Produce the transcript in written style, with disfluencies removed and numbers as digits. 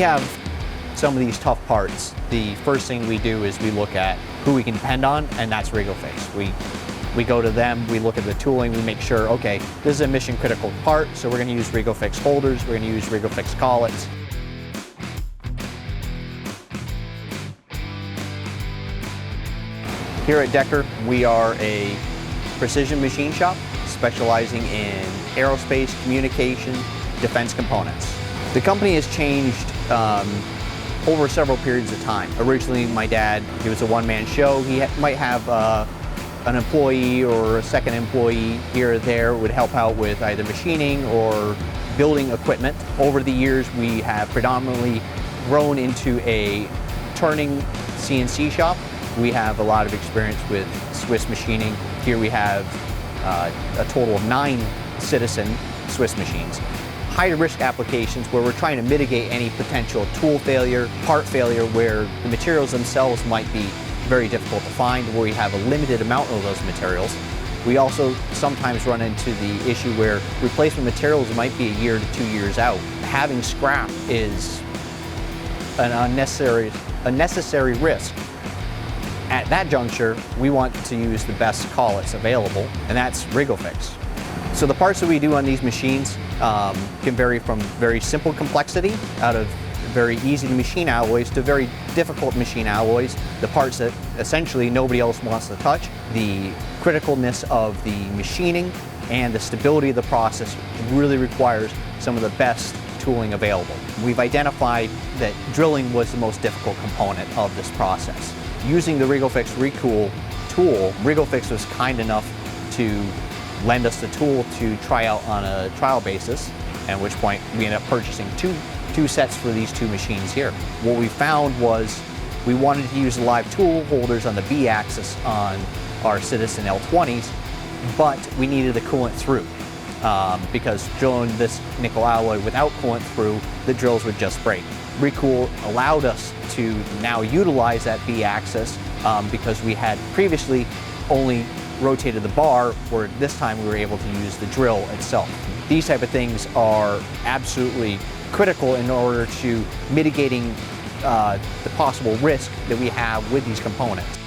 have some of these tough parts, the first thing we do is we look at who we can depend on, and that's REGO-FIX. We go to them, we look at the tooling, we make sure, okay, this is a mission critical part, so we're going to use REGO-FIX holders, we're going to use REGO-FIX collets. Here at Decker, we are a precision machine shop specializing in aerospace, communication, defense components. The company has changed over several periods of time. Originally, my dad, he was a one-man show. He might have an employee or a second employee here or there would help out with either machining or building equipment. Over the years, we have predominantly grown into a turning CNC shop. We have a lot of experience with Swiss machining. Here we have a total of 9 Citizen Swiss machines. High-risk applications where we're trying to mitigate any potential tool failure, part failure, where the materials themselves might be very difficult to find, where we have a limited amount of those materials. We also sometimes run into the issue where replacement materials might be a year to 2 years out. Having scrap is an unnecessary risk. At that juncture, we want to use the best collets available, and that's REGO-FIX. So the parts that we do on these machines can vary from very simple complexity, out of very easy to machine alloys, to very difficult machine alloys, the parts that essentially nobody else wants to touch. The criticalness of the machining and the stability of the process really requires some of the best tooling available. We've identified that drilling was the most difficult component of this process. Using the REGO-FIX Recool tool, REGO-FIX was kind enough to lend us the tool to try out on a trial basis, at which point we ended up purchasing two sets for these 2 machines here. What we found was we wanted to use the live tool holders on the B-axis on our Citizen L20s, but we needed the coolant through. Because drilling this nickel alloy without coolant through, the drills would just break. Recool allowed us to now utilize that B-axis because we had previously only rotated the bar, where this time we were able to use the drill itself. These type of things are absolutely critical in order to mitigating the possible risk that we have with these components.